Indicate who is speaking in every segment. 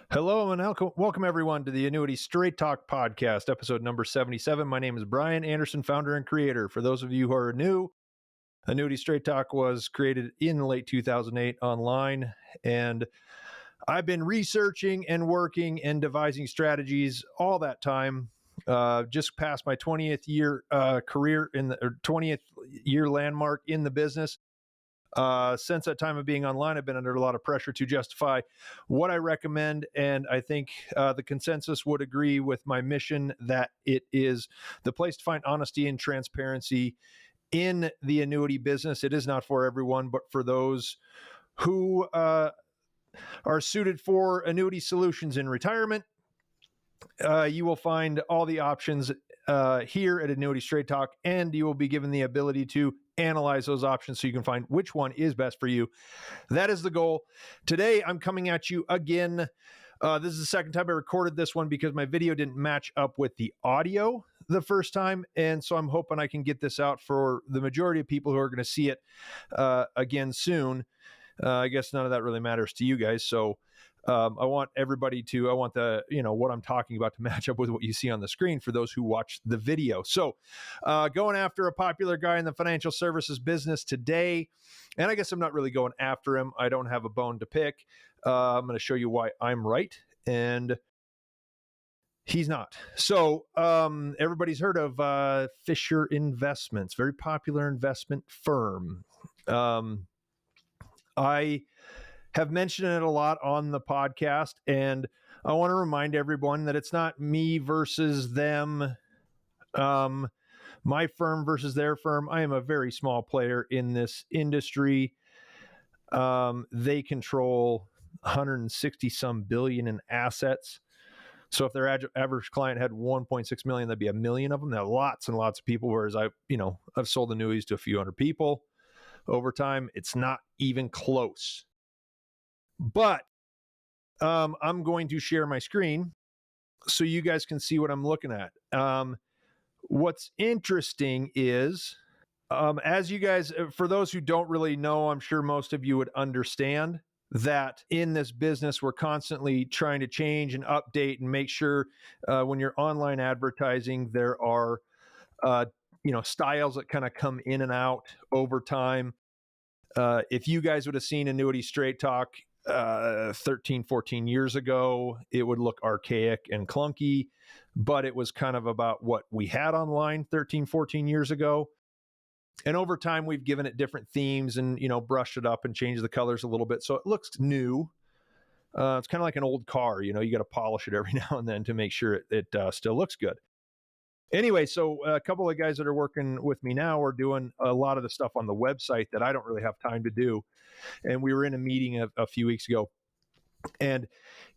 Speaker 1: Hello and welcome everyone to the Annuity Straight Talk podcast, episode number 77. My name is Bryan Anderson, founder and creator. For those of you who are new, Annuity Straight Talk was created in late 2008 online, and I've been researching and working and devising strategies all that time. Just past my 20th year career in the 20th year landmark in the business. Since that time of being online, I've been under a lot of pressure to justify what I recommend, and I think the consensus would agree with my mission that it is the place to find honesty and transparency in the annuity business. It is not for everyone, but for those who are suited for annuity solutions in retirement. You will find all the options here at Annuity Straight Talk, and you will be given the ability to analyze those options so you can find which one is best for you. That is the goal. Today, I'm coming at you again. This is the second time I recorded this one because my video didn't match up with the audio the first time, and so I'm hoping I can get this out for the majority of people who are going to see it again soon. I guess none of that really matters to you guys, so I want the, what I'm talking about to match up with what you see on the screen for those who watch the video. So going after a popular guy in the financial services business today, and I guess I'm not really going after him. I don't have a bone to pick. I'm going to show you why I'm right and he's not. So everybody's heard of Fisher Investments, very popular investment firm. I have mentioned it a lot on the podcast, and I want to remind everyone that it's not me versus them, my firm versus their firm. I am a very small player in this industry. They control 160 some billion in assets. So if their average client had 1.6 million, that'd be a million of them. There are lots and lots of people, whereas I've sold annuities to a few hundred people over time. It's not even close. But I'm going to share my screen so you guys can see what I'm looking at. What's interesting is, as you guys, for those who don't really know, I'm sure most of you would understand that in this business, we're constantly trying to change and update and make sure when you're online advertising, there are, styles that kind of come in and out over time. If you guys would have seen Annuity Straight Talk 13, 14 years ago, it would look archaic and clunky, but it was kind of about what we had online 13, 14 years ago. And over time, we've given it different themes and, brushed it up and changed the colors a little bit. So it looks new. It's kind of like an old car, you got to polish it every now and then to make sure it still looks good. Anyway, so a couple of guys that are working with me now are doing a lot of the stuff on the website that I don't really have time to do. And we were in a meeting a few weeks ago, and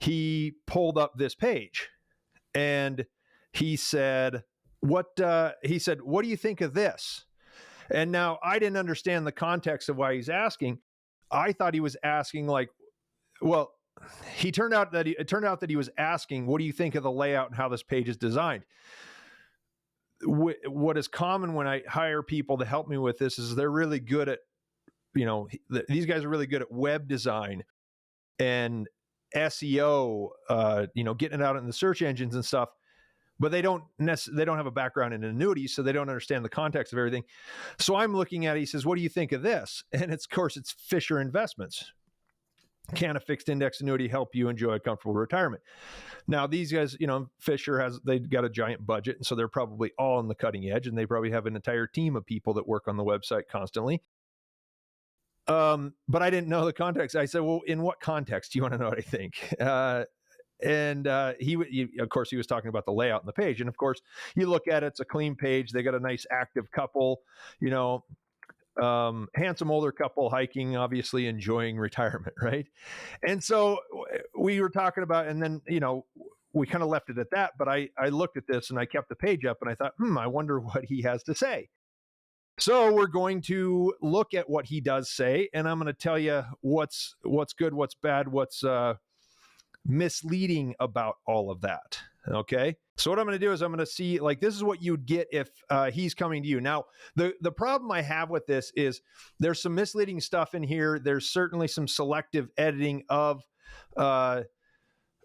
Speaker 1: he pulled up this page, and he said, what do you think of this? And now I didn't understand the context of why he's asking. I thought he was asking it turned out that he was asking, what do you think of the layout and how this page is designed? What is common when I hire people to help me with this is they're really good at, these guys are really good at web design and SEO, getting it out in the search engines and stuff, but they don't have a background in annuities, so they don't understand the context of everything. So I'm looking at it, he says, what do you think of this? And of course, it's Fisher Investments. Can a fixed index annuity help you enjoy a comfortable retirement? Now, these guys, Fisher they've got a giant budget, and so they're probably all on the cutting edge, and they probably have an entire team of people that work on the website constantly. But I didn't know the context. I said, well, in what context do you want to know what I think? He of course, he was talking about the layout on the page. And of course, you look at it, it's a clean page. They got a nice active couple, handsome older couple hiking, obviously enjoying retirement, right? And so we were talking about, and then, we kind of left it at that, but I looked at this and I kept the page up and I thought, I wonder what he has to say. So we're going to look at what he does say, and I'm going to tell you what's good, what's bad, what's misleading about all of that. Okay. So what I'm going to do is I'm going to see, this is what you'd get if he's coming to you. Now, the problem I have with this is there's some misleading stuff in here. There's certainly some selective editing of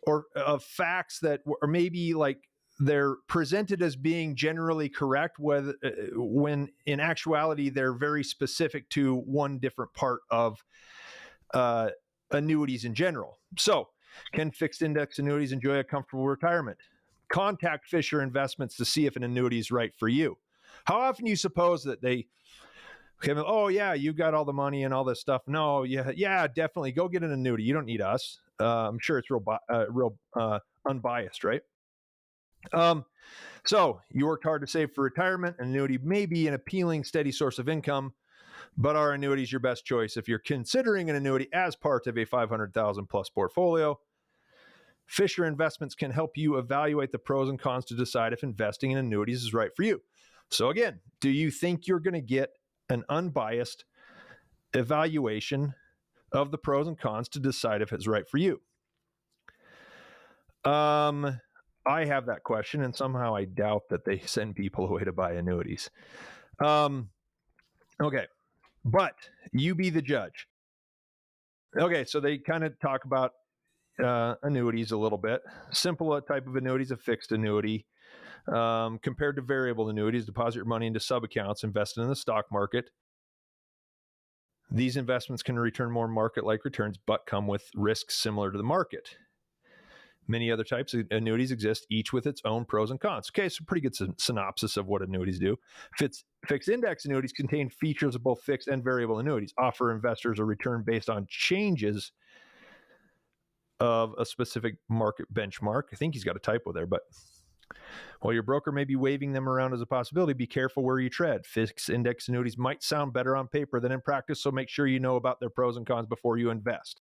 Speaker 1: or of facts that are maybe like they're presented as being generally correct, when in actuality they're very specific to one different part of annuities in general. So, can fixed index annuities enjoy a comfortable retirement? Contact Fisher Investments to see if an annuity is right for you. How often do you suppose that they come, oh yeah, you got all the money and all this stuff? No, yeah, definitely go get an annuity. You don't need us. I'm sure it's real unbiased, right? So you worked hard to save for retirement. An annuity may be an appealing, steady source of income, but are annuities your best choice if you're considering an annuity as part of a 500,000 plus portfolio? Fisher Investments can help you evaluate the pros and cons to decide if investing in annuities is right for you. So again, do you think you're going to get an unbiased evaluation of the pros and cons to decide if it's right for you? I have that question, and somehow I doubt that they send people away to buy annuities. Okay, but you be the judge. Okay, so they kind of talk about annuities a little bit. Simple type of annuities, a fixed annuity. Compared to variable annuities, deposit your money into sub-accounts invested in the stock market. These investments can return more market-like returns, but come with risks similar to the market. Many other types of annuities exist, each with its own pros and cons. Okay, so pretty good synopsis of what annuities do. Fixed index annuities contain features of both fixed and variable annuities, offer investors a return based on changes of a specific market benchmark. I think he's got a typo there, but while your broker may be waving them around as a possibility, be careful where you tread. Fixed index annuities might sound better on paper than in practice, so make sure you know about their pros and cons before you invest.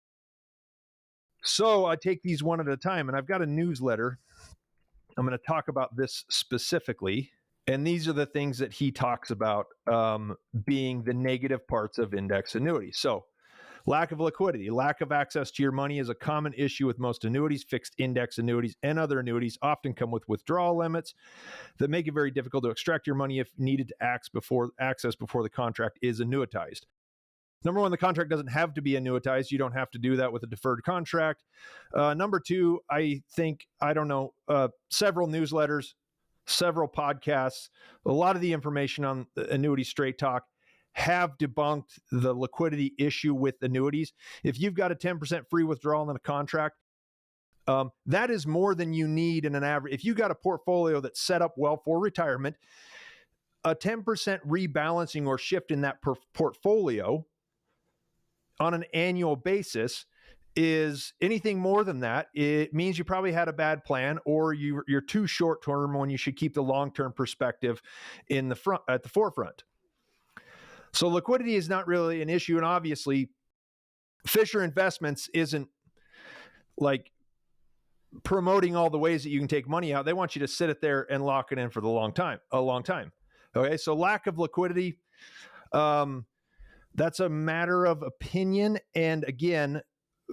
Speaker 1: So I take these one at a time, and I've got a newsletter. I'm going to talk about this specifically, and these are the things that he talks about being the negative parts of index annuities. So lack of liquidity, lack of access to your money is a common issue with most annuities. Fixed index annuities and other annuities often come with withdrawal limits that make it very difficult to extract your money if needed to access before the contract is annuitized. Number one, the contract doesn't have to be annuitized. You don't have to do that with a deferred contract. Number two, I think, several newsletters, several podcasts, a lot of the information on Annuity Straight Talk have debunked the liquidity issue with annuities. If you've got a 10% free withdrawal in a contract, that is more than you need in an average. If you got a portfolio that's set up well for retirement, a 10% rebalancing or shift in that portfolio on an annual basis is anything more than that. It means you probably had a bad plan, or you're too short term when you should keep the long-term perspective at the forefront. So liquidity is not really an issue. And obviously Fisher Investments isn't like promoting all the ways that you can take money out. They want you to sit it there and lock it in for a long time. Okay. So lack of liquidity, that's a matter of opinion. And again,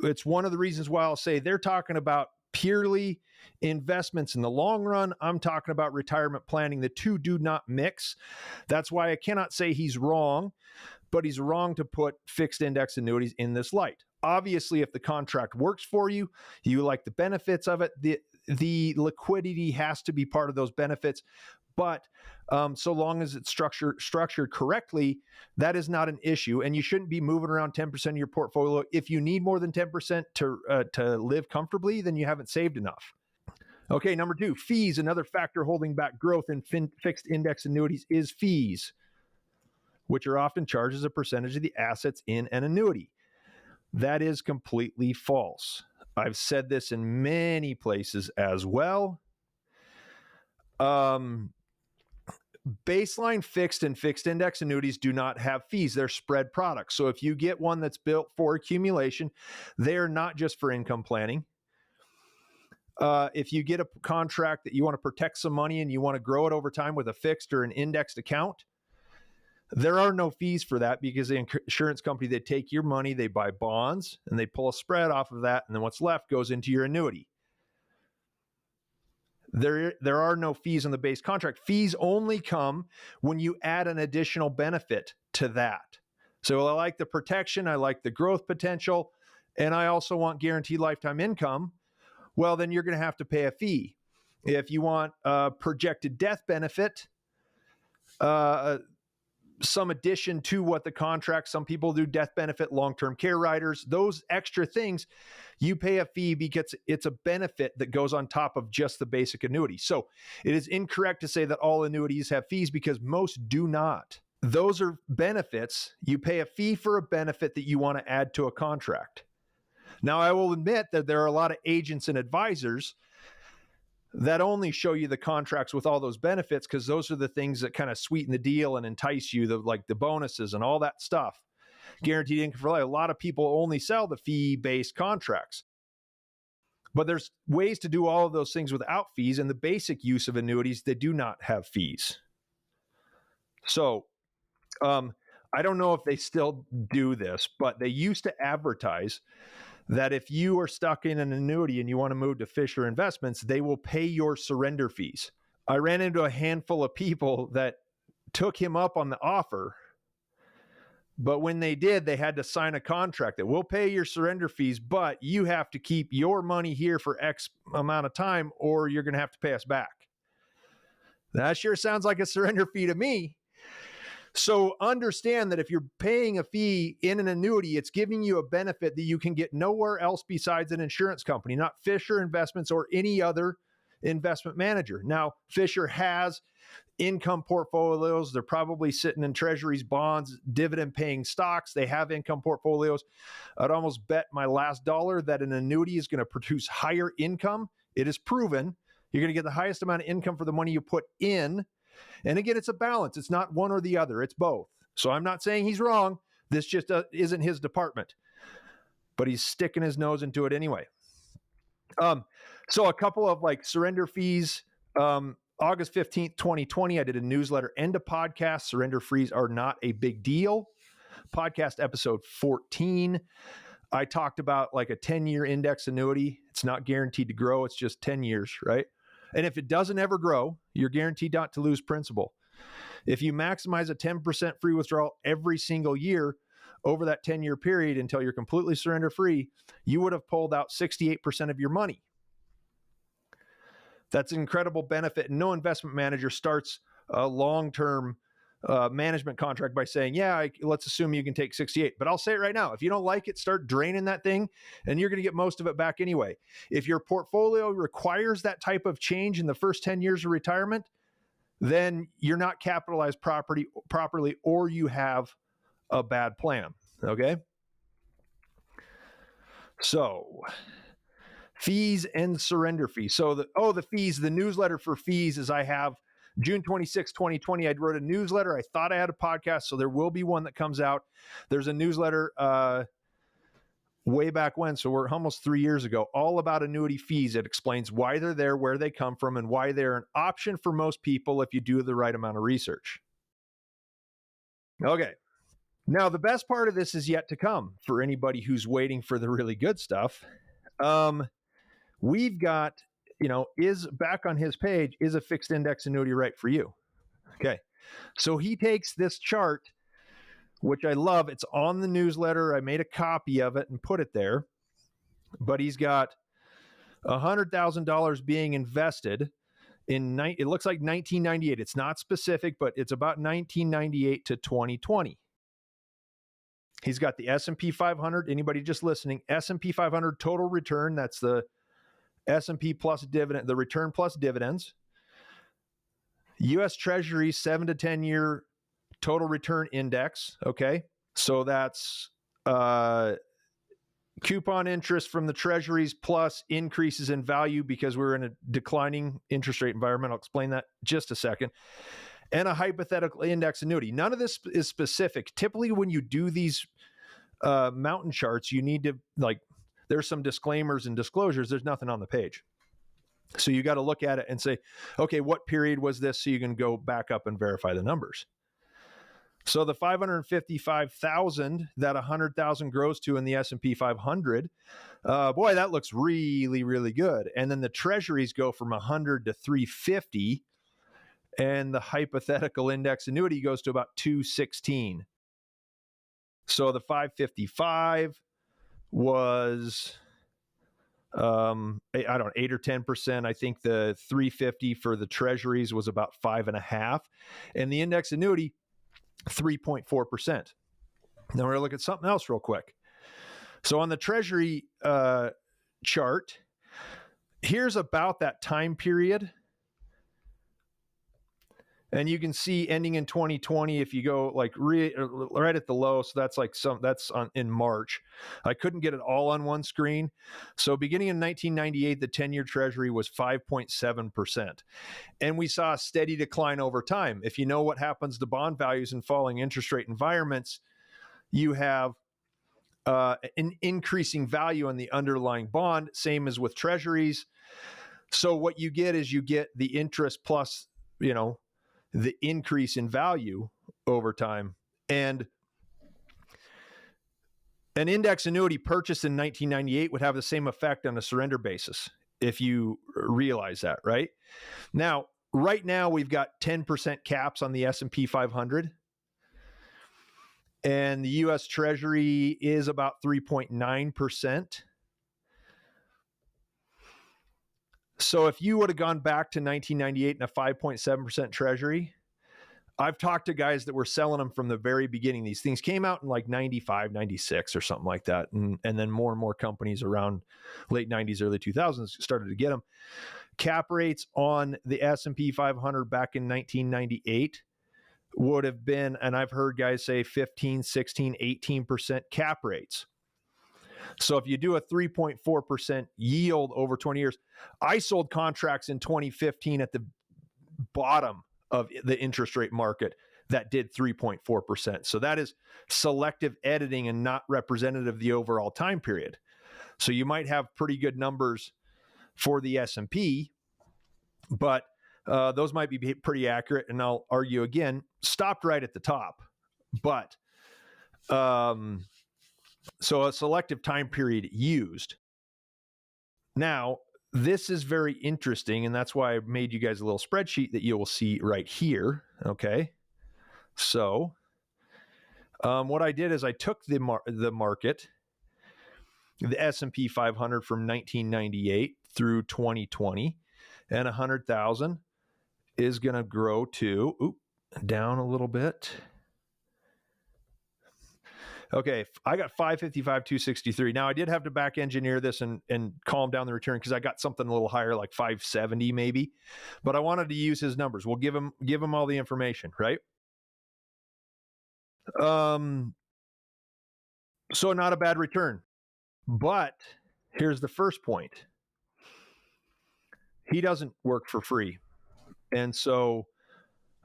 Speaker 1: it's one of the reasons why I'll say they're talking about purely investments in the long run. I'm talking about retirement planning. The two do not mix. That's why I cannot say he's wrong, but he's wrong to put fixed index annuities in this light. Obviously, if the contract works for you, you like the benefits of it, the liquidity has to be part of those benefits. But so long as it's structured correctly, that is not an issue. And you shouldn't be moving around 10% of your portfolio. If you need more than 10% to live comfortably, then you haven't saved enough. Okay, number two, fees. Another factor holding back growth in fixed index annuities is fees, which are often charged as a percentage of the assets in an annuity. That is completely false. I've said this in many places as well. Baseline fixed and fixed index annuities do not have fees. They're spread products. So if you get one that's built for accumulation, they're not just for income planning. If you get a contract that you want to protect some money and you want to grow it over time with a fixed or an indexed account, there are no fees for that, because the insurance company, they take your money, they buy bonds, and they pull a spread off of that, and then what's left goes into your annuity. There are no fees on the base contract. Fees only come when you add an additional benefit to that. So I like the protection, I like the growth potential, and I also want guaranteed lifetime income. well, then you're going to have to pay a fee. If you want a projected death benefit, some addition to what the contract, some people do death benefit, long-term care riders, those extra things, you pay a fee because it's a benefit that goes on top of just the basic annuity. So it is incorrect to say that all annuities have fees because most do not. Those are benefits. You pay a fee for a benefit that you want to add to a contract. Now, I will admit that there are a lot of agents and advisors that only show you the contracts with all those benefits because those are the things that kind of sweeten the deal and entice you, like the bonuses and all that stuff. Guaranteed income for life. A lot of people only sell the fee-based contracts. But there's ways to do all of those things without fees, and the basic use of annuities, they do not have fees. So I don't know if they still do this, but they used to advertise that if you are stuck in an annuity and you want to move to Fisher Investments, they will pay your surrender fees. I ran into a handful of people that took him up on the offer, but when they did, they had to sign a contract that will pay your surrender fees, but you have to keep your money here for X amount of time or you're going to have to pay us back. That sure sounds like a surrender fee to me. So understand that if you're paying a fee in an annuity, it's giving you a benefit that you can get nowhere else besides an insurance company, not Fisher Investments or any other investment manager. Now, Fisher has income portfolios. They're probably sitting in treasuries, bonds, dividend-paying stocks. They have income portfolios. I'd almost bet my last dollar that an annuity is going to produce higher income. It is proven. You're going to get the highest amount of income for the money you put in. And again, it's a balance. It's not one or the other. It's both. So I'm not saying he's wrong. This just isn't his department. But he's sticking his nose into it anyway. So a couple of like surrender fees. August 15th, 2020, I did a newsletter and a podcast. Surrender fees are not a big deal. Podcast episode 14. I talked about like a 10-year index annuity. It's not guaranteed to grow. It's just 10 years, right? And if it doesn't ever grow, you're guaranteed not to lose principal. If you maximize a 10% free withdrawal every single year over that 10-year period until you're completely surrender free, you would have pulled out 68% of your money. That's an incredible benefit. No investment manager starts a long-term management contract by saying, let's assume you can take 68. But I'll say it right now. If you don't like it, start draining that thing and you're going to get most of it back anyway. If your portfolio requires that type of change in the first 10 years of retirement, then you're not capitalized properly or you have a bad plan. Okay? So fees and surrender fees. So the fees, the newsletter for fees is I have June 26, 2020, I wrote a newsletter. I thought I had a podcast, so there will be one that comes out. There's a newsletter way back when, so we're almost 3 years ago, all about annuity fees. It explains why they're there, where they come from, and why they're an option for most people if you do the right amount of research. Okay. Now, the best part of this is yet to come for anybody who's waiting for the really good stuff. We've got, is back on his page, is a fixed index annuity right for you? Okay. So he takes this chart, which I love. It's on the newsletter. I made a copy of it and put it there. But he's got $100,000 being invested in, it looks like 1998. It's not specific, but it's about 1998 to 2020. He's got the S&P 500. Anybody just listening, S&P 500 total return. That's the S&P plus dividend, the return plus dividends. U.S. Treasury 7 to 10 year total return index. Okay. So that's coupon interest from the treasuries plus increases in value because we're in a declining interest rate environment. I'll explain that in just a second. And a hypothetical index annuity. None of this is specific. Typically, when you do these mountain charts, you need to there's some disclaimers and disclosures. There's nothing on the page. So you got to look at it and say, okay, what period was this? So you can go back up and verify the numbers. So the 555,000 that 100,000 grows to in the S&P 500, boy, that looks really, really good. And then the treasuries go from 100 to 350, and the hypothetical index annuity goes to about 216. So the 555 was I don't know, 8 or 10%. I think the 350 for the treasuries was about 5.5%. And the index annuity, 3.4%. Now we're going to look at something else real quick. So on the treasury chart, here's about that time period. And you can see ending in 2020, if you go like right at the low, so that's like in March. I couldn't get it all on one screen. So beginning in 1998, the 10-year treasury was 5.7%. And we saw a steady decline over time. If you know what happens to bond values in falling interest rate environments, you have an increasing value in the underlying bond, same as with treasuries. So what you get is you get the interest plus, the increase in value over time. And an index annuity purchased in 1998 would have the same effect on a surrender basis, if you realize that, right? Now, right now, we've got 10% caps on the S&P 500. And the U.S. Treasury is about 3.9%. So if you would have gone back to 1998 and a 5.7% Treasury, I've talked to guys that were selling them from the very beginning. These things came out in like 95, 96 or something like that. And then more and more companies around late 90s, early 2000s started to get them. Cap rates on the S&P 500 back in 1998 would have been, and I've heard guys say 15, 16, 18% cap rates. So if you do a 3.4% yield over 20 years, I sold contracts in 2015 at the bottom of the interest rate market that did 3.4%. So that is selective editing and not representative of the overall time period. So you might have pretty good numbers for the S&P, but those might be pretty accurate. And I'll argue again, stopped right at the top. But so a selective time period used. Now, this is very interesting, and that's why I made you guys a little spreadsheet that you will see right here, okay? So what I did is I took the market, the S&P 500 from 1998 through 2020, and 100,000 is going to grow to, down a little bit. Okay, I got 555, 263. Now I did have to back engineer this and calm down the return because I got something a little higher, like 570 maybe. But I wanted to use his numbers. We'll give him all the information, right? So not a bad return. But here's the first point. He doesn't work for free. And so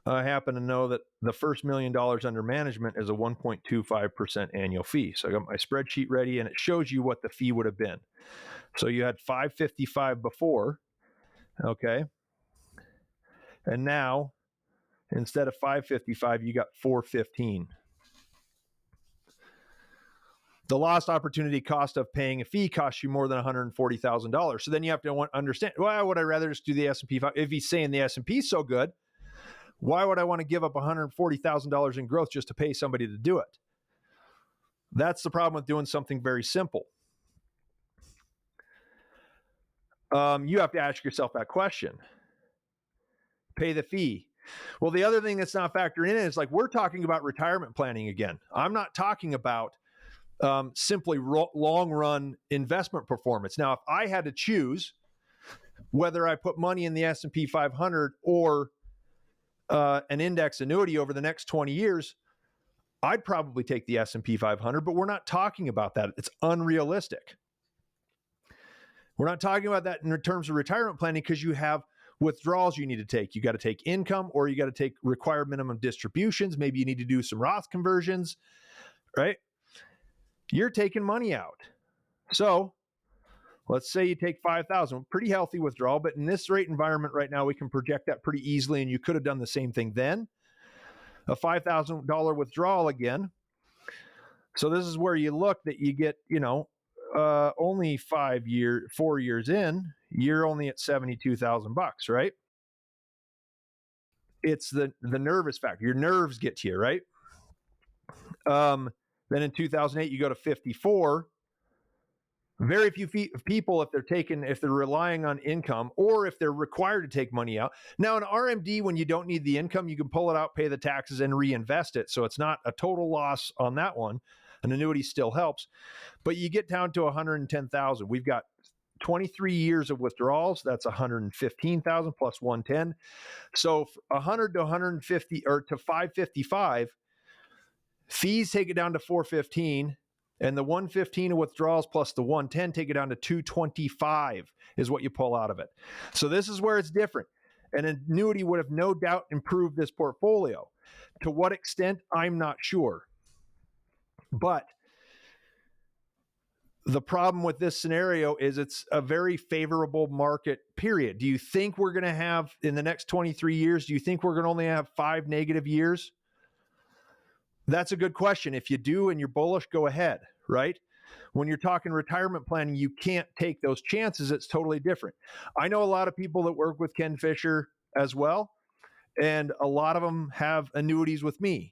Speaker 1: I happen to know that the first $1 million under management is a 1.25% annual fee. So I got my spreadsheet ready, and it shows you what the fee would have been. So you had 555 before, okay? And now, instead of 555, you got 415. The lost opportunity cost of paying a fee costs you more than $140,000. So then you have to understand, why would I rather just do the S&P 500? If he's saying the S&P is so good, why would I want to give up $140,000 in growth just to pay somebody to do it? That's the problem with doing something very simple. You have to ask yourself that question. Pay the fee. Well, the other thing that's not factored in is like we're talking about retirement planning again. I'm not talking about simply long-run investment performance. Now, if I had to choose whether I put money in the S&P 500 or an index annuity over the next 20 years, I'd probably take the S&P 500, but we're not talking about that. It's unrealistic. We're not talking about that in terms of retirement planning because you have withdrawals you need to take. You got to take income, or you got to take required minimum distributions. Maybe you need to do some Roth conversions, right? You're taking money out. So let's say you take 5,000, pretty healthy withdrawal, but in this rate environment right now, we can project that pretty easily, and you could have done the same thing then. A $5,000 withdrawal again. So this is where you look that you get, only 4 years in, you're only at $72,000, right? It's the nervous factor. Your nerves get to you, right? Then in 2008, you go to 54. Very few people, if they're relying on income, or if they're required to take money out. Now, an RMD, when you don't need the income, you can pull it out, pay the taxes, and reinvest it. So it's not a total loss on that one. An annuity still helps, but you get down to 110,000. We've got 23 years of withdrawals. That's 115,000 plus 110. So 100 to 150 or to 555, fees take it down to 415. And the 115 of withdrawals plus the 110 take it down to 225 is what you pull out of it. So this is where it's different. An annuity would have no doubt improved this portfolio. To what extent, I'm not sure. But the problem with this scenario is it's a very favorable market period. Do you think we're going to have, in the next 23 years, do you think we're going to only have 5 negative years? That's a good question. If you do and you're bullish, go ahead, right? When you're talking retirement planning, you can't take those chances. It's totally different. I know a lot of people that work with Ken Fisher as well, and a lot of them have annuities with me.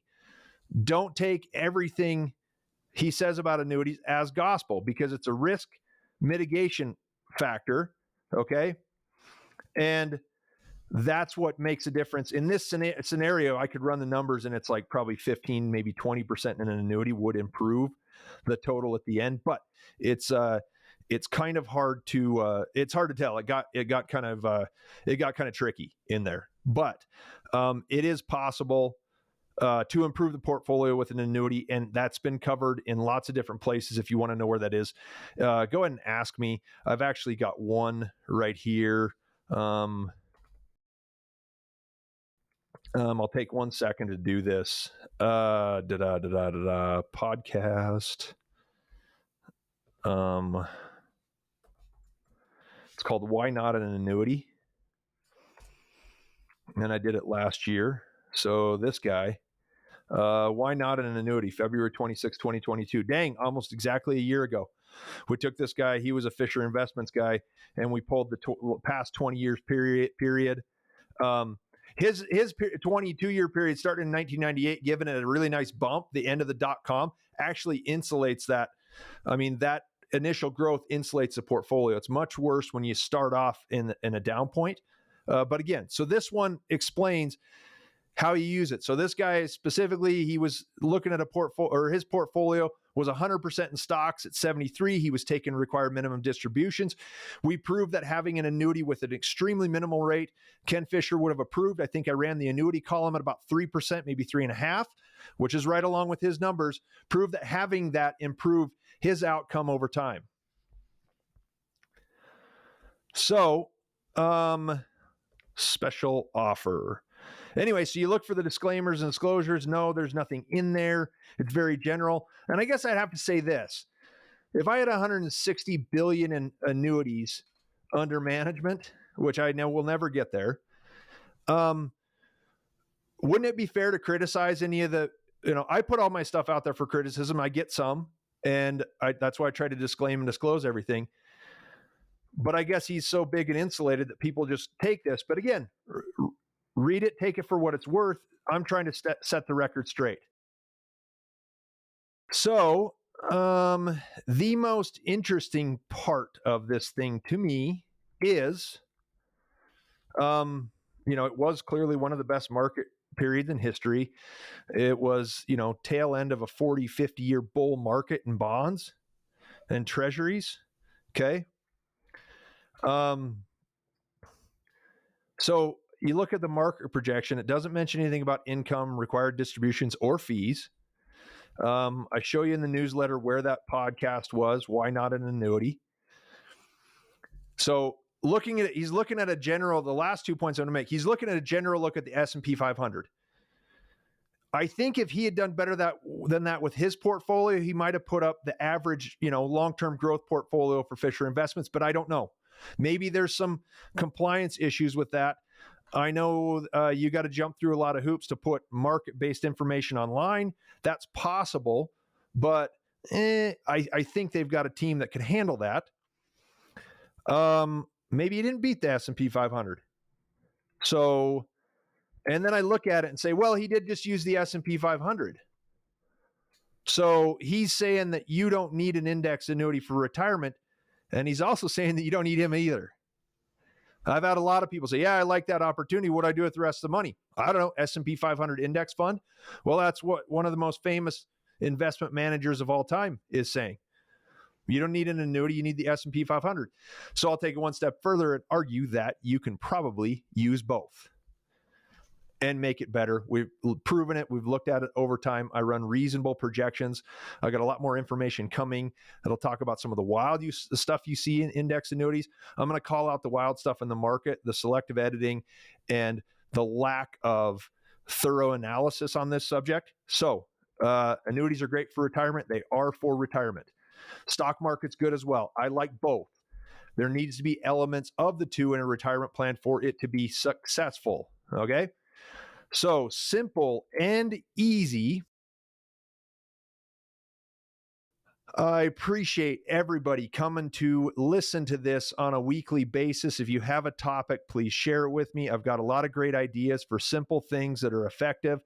Speaker 1: Don't take everything he says about annuities as gospel, because it's a risk mitigation factor, okay? And that's what makes a difference. In this scenario, I could run the numbers and it's like probably 15, maybe 20% in an annuity would improve the total at the end, but it's kind of hard to tell. It got kind of tricky in there, but it is possible to improve the portfolio with an annuity, and that's been covered in lots of different places. If you want to know where that is, go ahead and ask me. I've actually got one right here. I'll take 1 second to do this. Podcast. It's called Why Not an Annuity? And I did it last year. So this guy, Why Not an Annuity? February 26, 2022. Dang, almost exactly a year ago. We took this guy. He was a Fisher Investments guy, and we pulled the past 20 years period. His 22-year period started in 1998, giving it a really nice bump. The end of the .com actually insulates that. I mean, that initial growth insulates the portfolio. It's much worse when you start off in a down point. But again, so this one explains how you use it. So this guy specifically, he was looking at a portfolio, or his portfolio was 100% in stocks at 73. He was taking required minimum distributions. We proved that having an annuity with an extremely minimal rate, Ken Fisher would have approved. I think I ran the annuity column at about 3%, maybe 3.5%, which is right along with his numbers. Proved that having that improved his outcome over time. So, special offer. Anyway, so you look for the disclaimers and disclosures. No, there's nothing in there. It's very general. And I guess I'd have to say this. If I had 160 billion in annuities under management, which I know we'll never get there, wouldn't it be fair to criticize any of the, I put all my stuff out there for criticism. I get some, and that's why I try to disclaim and disclose everything. But I guess he's so big and insulated that people just take this. But again, read it, take it for what it's worth. I'm trying to set the record straight. So, the most interesting part of this thing to me is, it was clearly one of the best market periods in history. It was, tail end of a 40, 50-year bull market in bonds and treasuries. Okay. So you look at the market projection, it doesn't mention anything about income, required distributions, or fees. I show you in the newsletter where that podcast was, Why Not an Annuity? So he's looking at a general, the last 2 points I'm going to make, he's looking at a general look at the S&P 500. I think if he had done better than that with his portfolio, he might have put up the average, long-term growth portfolio for Fisher Investments, but I don't know. Maybe there's some compliance issues with that. I know you got to jump through a lot of hoops to put market-based information online. That's possible, but I think they've got a team that can handle that. Maybe he didn't beat the S&P 500. So, and then I look at it and say, well, he did just use the S&P 500. So he's saying that you don't need an index annuity for retirement. And he's also saying that you don't need him either. I've had a lot of people say, yeah, I like that opportunity. What do I do with the rest of the money? I don't know, S&P 500 index fund. Well, that's what one of the most famous investment managers of all time is saying. You don't need an annuity, you need the S&P 500. So I'll take it one step further and argue that you can probably use both and make it better. We've proven it. We've looked at it over time. I run reasonable projections. I got a lot more information coming that'll talk about some of the wild stuff you see in index annuities. I'm going to call out the wild stuff in the market, the selective editing, and the lack of thorough analysis on this subject. So annuities are great for retirement. They are for retirement. Stock market's good as well. I like both. There needs to be elements of the two in a retirement plan for it to be successful. Okay? So simple and easy. I appreciate everybody coming to listen to this on a weekly basis. If you have a topic, please share it with me. I've got a lot of great ideas for simple things that are effective.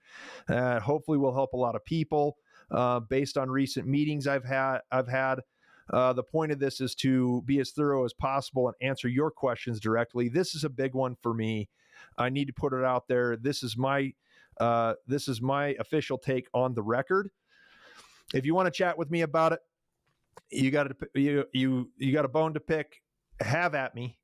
Speaker 1: Hopefully will help a lot of people based on recent meetings I've had. The point of this is to be as thorough as possible and answer your questions directly. This is a big one for me. I need to put it out there. This is my official take on the record. If you want to chat with me about it, you got a bone to pick, have at me.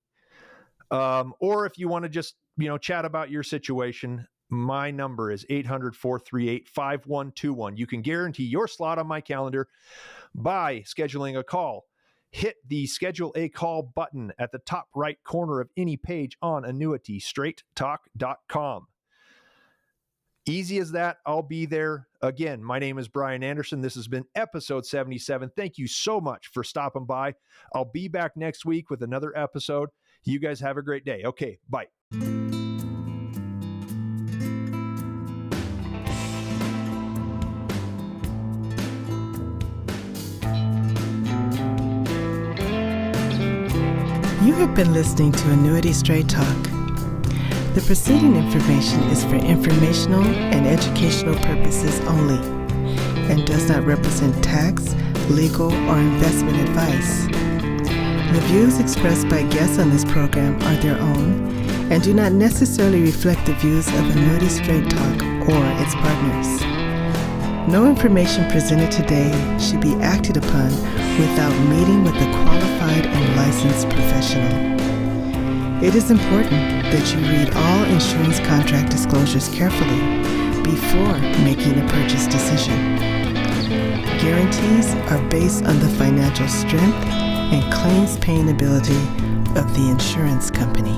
Speaker 1: Or if you want to just chat about your situation, my number is 800-438-5121. You can guarantee your slot on my calendar by scheduling a call. Hit the schedule a call button at the top right corner of any page on Annuity, Talk.Com. Easy as that. I'll be there. Again, my name is Bryan Anderson. This has been episode 77. Thank you so much for stopping by. I'll be back next week with another episode. You guys have a great day. Okay, bye.
Speaker 2: You have been listening to Annuity Straight Talk. The preceding information is for informational and educational purposes only and does not represent tax, legal, or investment advice. The views expressed by guests on this program are their own and do not necessarily reflect the views of Annuity Straight Talk or its partners. No information presented today should be acted upon without meeting with a qualified and licensed professional. It is important that you read all insurance contract disclosures carefully before making a purchase decision. Guarantees are based on the financial strength and claims paying ability of the insurance company.